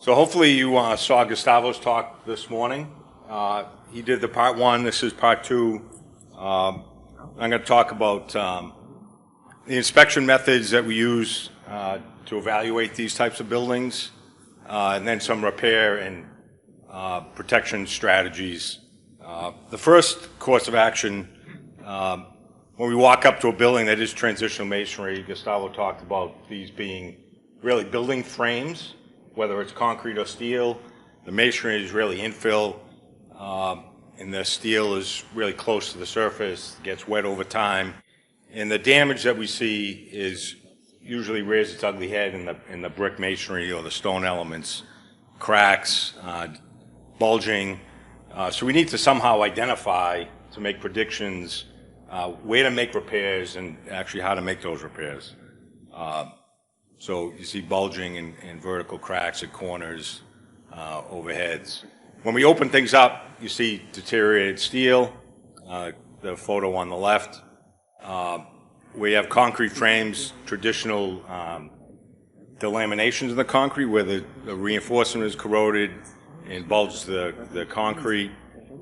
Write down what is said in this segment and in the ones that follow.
So hopefully you saw Gustavo's talk this morning. He did the part one. This is part two. I'm going to talk about the inspection methods that we use to evaluate these types of buildings, and then some repair and protection strategies. The first course of action, when we walk up to a building that is transitional masonry, Gustavo talked about these being really building frames, whether it's concrete or steel. The masonry is really infill, and the steel is really close to the surface, gets wet over time, and the damage that we see is usually rears its ugly head in the brick masonry or the stone elements, cracks, bulging. So we need to somehow identify, to make predictions, where to make repairs and actually how to make those repairs. So you see bulging and vertical cracks at corners, overheads. When we open things up, you see deteriorated steel, the photo on the left. We have concrete frames, traditional delaminations in the concrete where the reinforcement is corroded and bulges the concrete.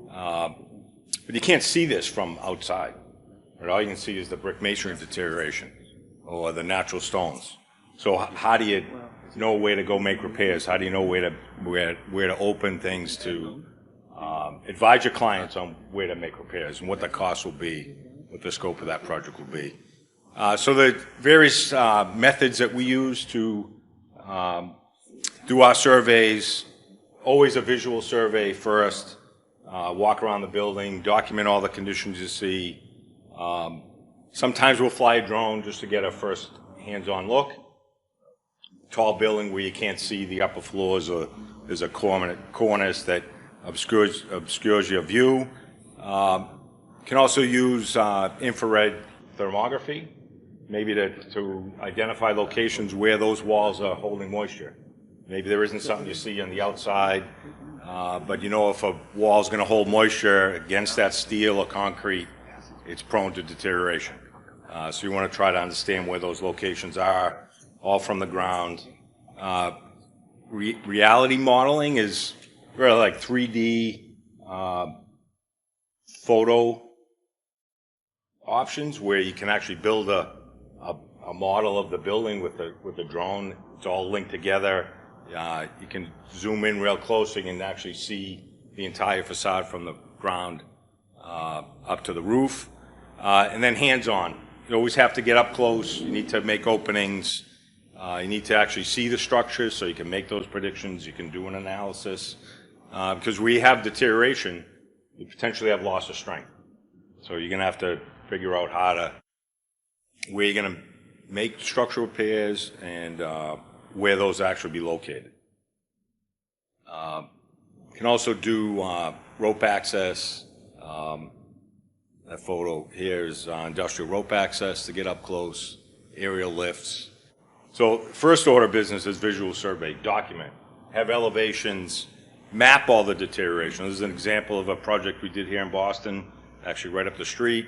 But you can't see this from outside. Right? All you can see is the brick masonry deterioration or the natural stones. So how do you know where to go make repairs? How do you know where to open things to advise your clients on where to make repairs and what the cost will be, what the scope of that project will be? So the various methods that we use to do our surveys, always a visual survey first, walk around the building, document all the conditions you see. Sometimes we'll fly a drone just to get a first hands-on look. Tall building where you can't see the upper floors, or there's a cornice that obscures your view. Can also use infrared thermography, maybe to identify locations where those walls are holding moisture. Maybe there isn't something you see on the outside, but you know if a wall is going to hold moisture against that steel or concrete, it's prone to deterioration. So you want to try to understand where those locations are, all from the ground. Reality modeling is really like 3D photo options where you can actually build a model of the building with the drone. It's all linked together. You can zoom in real close so you can actually see the entire facade from the ground up to the roof. And then hands-on. You always have to get up close. You need to make openings. You need to actually see the structures so you can make those predictions. You can do an analysis. Because we have deterioration, you potentially have loss of strength. So you're going to have to figure out where you're going to make structural repairs and where those actually be located. You can also do rope access. That photo here is industrial rope access to get up close, aerial lifts. So first order of business is visual survey, document, have elevations, map all the deterioration. This is an example of a project we did here in Boston, actually right up the street,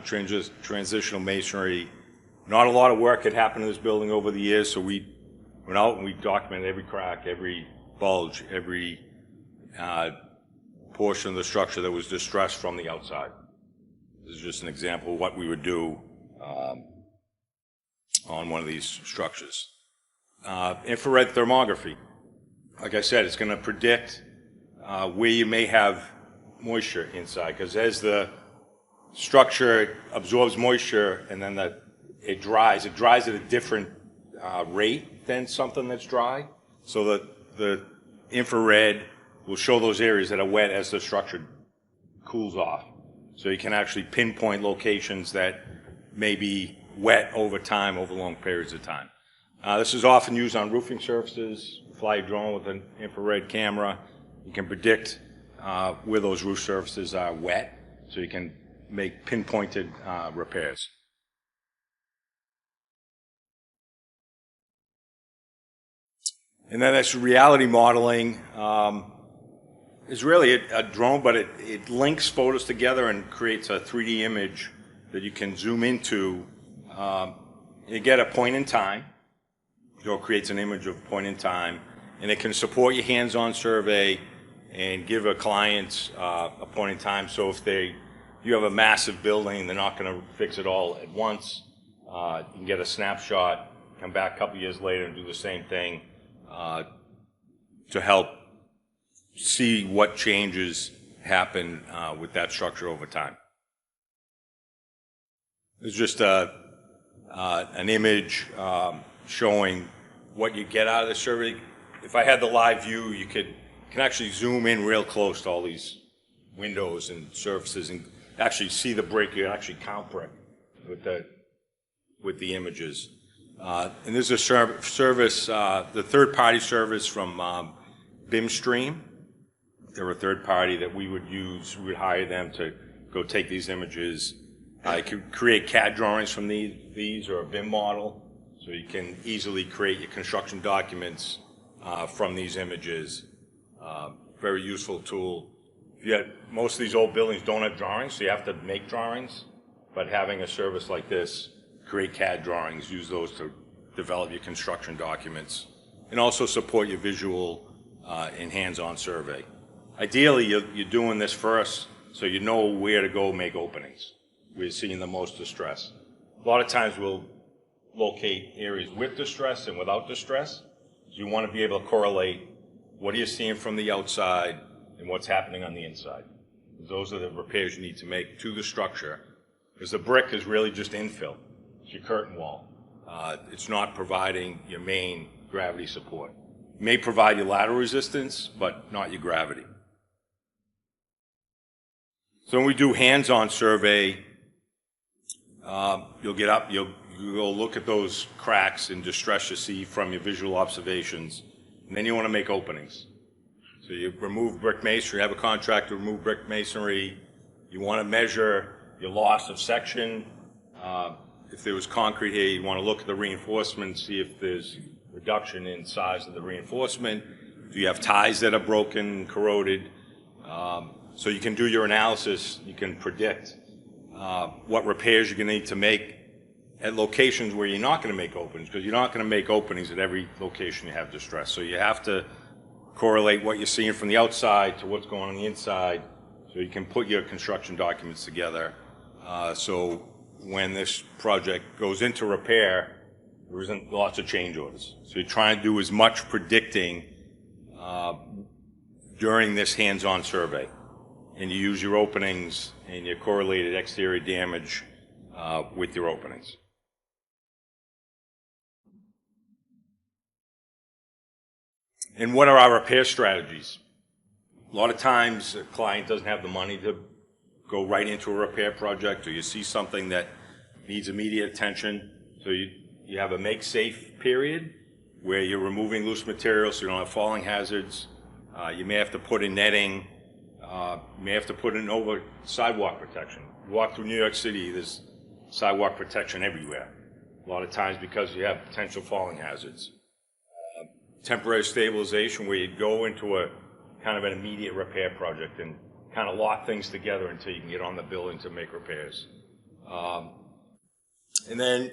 transitional masonry. Not a lot of work had happened in this building over the years, so we went out and we documented every crack, every bulge, every portion of the structure that was distressed from the outside. This is just an example of what we would do on one of these structures. Infrared thermography. Like I said, it's going to predict where you may have moisture inside, because as the structure absorbs moisture and then it dries at a different rate than something that's dry. So that the infrared will show those areas that are wet as the structure cools off. So you can actually pinpoint locations that may be wet over time, over long periods of time. This is often used on roofing surfaces. Fly a drone with an infrared camera. You can predict where those roof surfaces are wet, so you can make pinpointed repairs. And then that's reality modeling. Is really a drone, but it links photos together and creates a 3D image that you can zoom into. You get a point in time. So it creates an image of a point in time, and it can support your hands-on survey and give a client a point in time. So if you have a massive building, they're not going to fix it all at once. You can get a snapshot, come back a couple years later and do the same thing to help see what changes happen with that structure over time. It's just an image showing what you get out of the survey. If I had the live view, you can actually zoom in real close to all these windows and surfaces and actually see the brick. You can actually count brick with the images. And this is a service, the third-party service from BIMstream. They're a third party that we would use. We would hire them to go take these images. You could create CAD drawings from these or a BIM model, so you can easily create your construction documents from these images. Very useful tool. Most of these old buildings don't have drawings, so you have to make drawings, but having a service like this, create CAD drawings, use those to develop your construction documents, and also support your visual and hands-on survey. Ideally, you're doing this first so you know where to go make openings. We're seeing the most distress. A lot of times we'll locate areas with distress and without distress. So you want to be able to correlate what are you seeing from the outside and what's happening on the inside. Those are the repairs you need to make to the structure, because the brick is really just infill. It's your curtain wall. It's not providing your main gravity support. It may provide your lateral resistance, but not your gravity. So when we do hands-on survey, you'll get up, you'll look at those cracks and distress you see from your visual observations, and then you want to make openings. So you remove brick masonry, have a contractor remove brick masonry. You want to measure your loss of section. If there was concrete here, you want to look at the reinforcement, see if there's reduction in size of the reinforcement. Do you have ties that are broken, corroded? So you can do your analysis, you can predict what repairs you're going to need to make at locations where you're not going to make openings, because you're not going to make openings at every location you have distress. So you have to correlate what you're seeing from the outside to what's going on the inside, so you can put your construction documents together. So when this project goes into repair, there isn't lots of change orders. So you're trying to do as much predicting during this hands-on survey. And you use your openings and your correlated exterior damage with your openings. And what are our repair strategies? A lot of times a client doesn't have the money to go right into a repair project, or you see something that needs immediate attention. So you have a make safe period where you're removing loose materials so you don't have falling hazards. You may have to put in netting. You may have to put in over sidewalk protection. You walk through New York City, there's sidewalk protection everywhere. A lot of times because you have potential falling hazards. Temporary stabilization, where you'd go into a kind of an immediate repair project and kind of lock things together until you can get on the building to make repairs. And then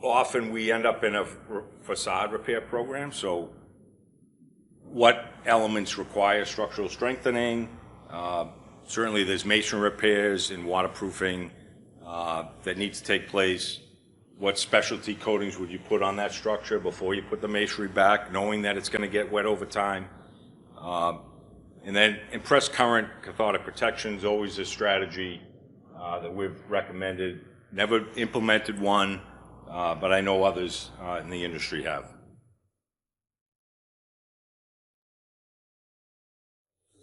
often we end up in a facade repair program. So what elements require structural strengthening? Certainly there's masonry repairs and waterproofing that need to take place. What specialty coatings would you put on that structure before you put the masonry back, knowing that it's going to get wet over time? And then impressed current cathodic protection is always a strategy that we've recommended. Never implemented one, but I know others in the industry have.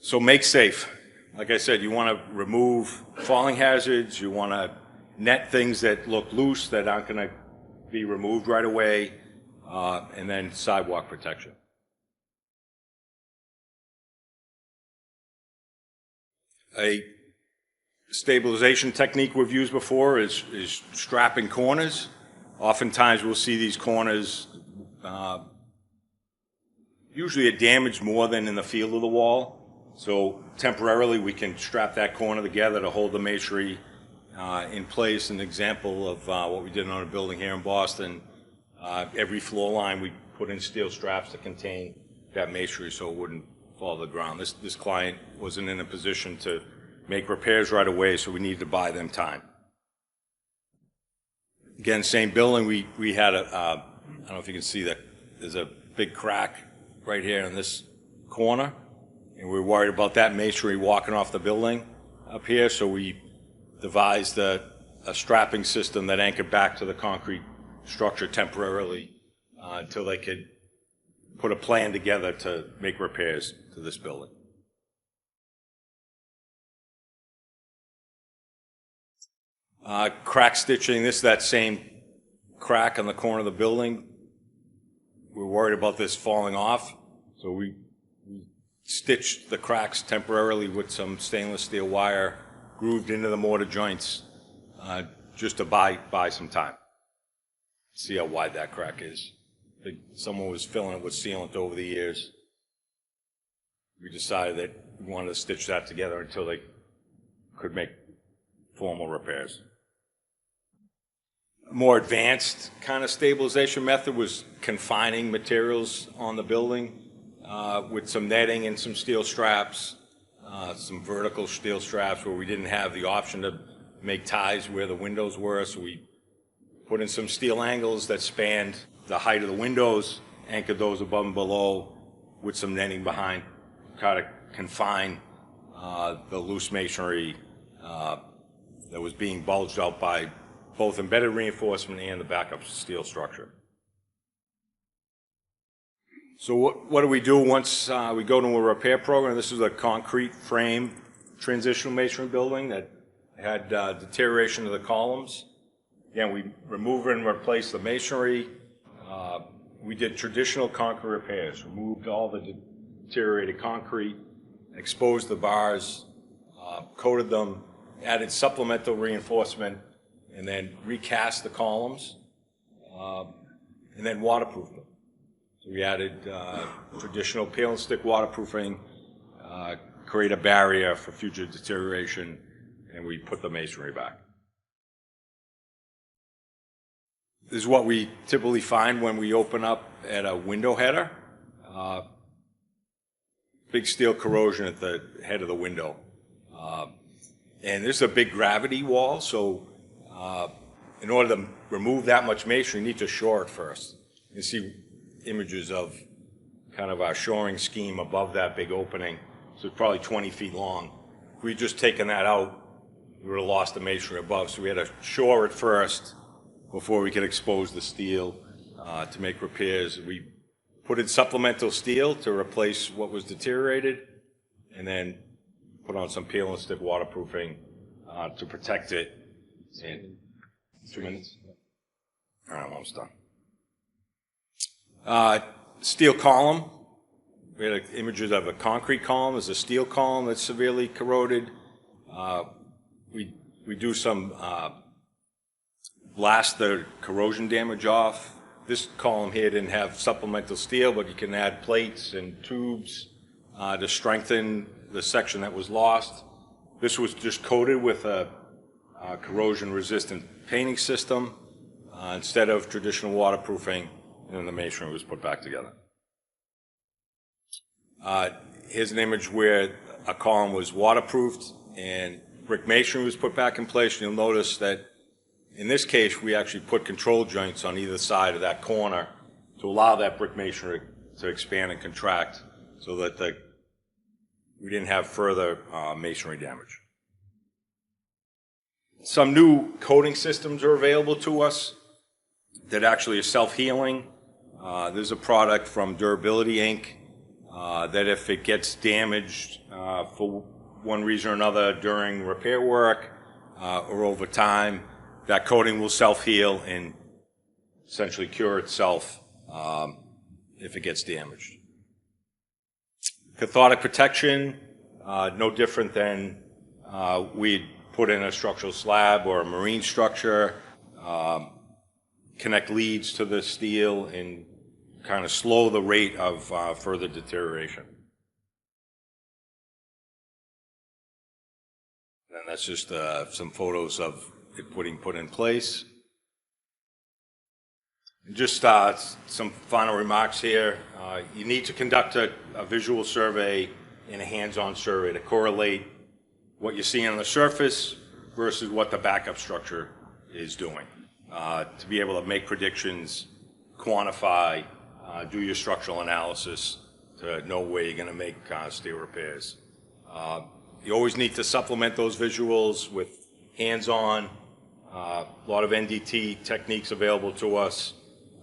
So make safe. Like I said, you want to remove falling hazards. You want to net things that look loose that aren't going to be removed right away, and then sidewalk protection. A stabilization technique we've used before is strapping corners. Oftentimes we'll see these corners usually are damaged more than in the field of the wall. So temporarily we can strap that corner together to hold the masonry in place. An example of what we did on a building here in Boston, every floor line we put in steel straps to contain that masonry so it wouldn't fall to the ground. This client wasn't in a position to make repairs right away, so we needed to buy them time. Again, same building, we had I don't know if you can see that, there's a big crack right here in this corner, and we were worried about that masonry walking off the building up here, so we devised a strapping system that anchored back to the concrete structure temporarily until they could put a plan together to make repairs to this building. Crack stitching, this is that same crack on the corner of the building. We were worried about this falling off, so we stitched the cracks temporarily with some stainless steel wire grooved into the mortar joints just to buy some time. See how wide that crack is. Someone was filling it with sealant over the years. We decided that we wanted to stitch that together until they could make formal repairs. A more advanced kind of stabilization method was confining materials on the building with some netting and some steel straps, some vertical steel straps where we didn't have the option to make ties where the windows were, so we put in some steel angles that spanned the height of the windows, anchored those above and below with some netting behind, kind of confine the loose masonry that was being bulged out by both embedded reinforcement and the backup steel structure. So what do we do once we go to a repair program? This is a concrete frame transitional masonry building that had deterioration of the columns. Again, we remove and replace the masonry. We did traditional concrete repairs, removed all the deteriorated concrete, exposed the bars, coated them, added supplemental reinforcement, and then recast the columns, and then waterproofed them. So we added traditional peel and stick waterproofing, create a barrier for future deterioration, and we put the masonry back. This is what we typically find when we open up at a window header. Big steel corrosion at the head of the window. And this is a big gravity wall, so in order to remove that much masonry, you need to shore it first. You see images of kind of our shoring scheme above that big opening, so it's probably 20 feet long. If we'd just taken that out, we would have lost the masonry above, so we had to shore it first before we could expose the steel to make repairs. We put in supplemental steel to replace what was deteriorated, and then put on some peel and stick waterproofing to protect it. In 2 minutes? All right, I'm almost done. Steel column. We had images of a concrete column. There's a steel column that's severely corroded. We do some blast the corrosion damage off. This column here didn't have supplemental steel, but you can add plates and tubes to strengthen the section that was lost. This was just coated with a corrosion-resistant painting system instead of traditional waterproofing, and then the masonry was put back together. Here's an image where a column was waterproofed and brick masonry was put back in place. You'll notice that in this case, we actually put control joints on either side of that corner to allow that brick masonry to expand and contract so that we didn't have further masonry damage. Some new coating systems are available to us that actually are self-healing. There's a product from Durability Inc. That if it gets damaged for one reason or another during repair work or over time, that coating will self-heal and essentially cure itself if it gets damaged. Cathodic protection, no different than we'd put in a structural slab or a marine structure, connect leads to the steel and kind of slow the rate of further deterioration. And that's just some photos of it put in place. Just some final remarks here. You need to conduct a visual survey and a hands-on survey to correlate what you're seeing on the surface versus what the backup structure is doing. To be able to make predictions, quantify, do your structural analysis to know where you're going to make steel repairs. You always need to supplement those visuals with hands-on, a lot of NDT techniques available to us.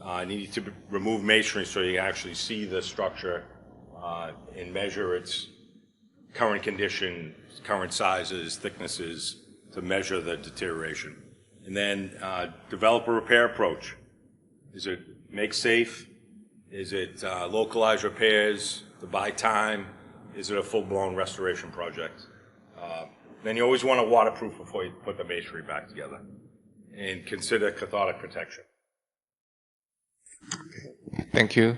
You need to remove masonry so you actually see the structure and measure its current condition, current sizes, thicknesses to measure the deterioration. And then develop a repair approach. Is it make safe? Is it localized repairs to buy time? Is it a full-blown restoration project? Then you always want to waterproof before you put the masonry back together. And consider cathodic protection. Thank you.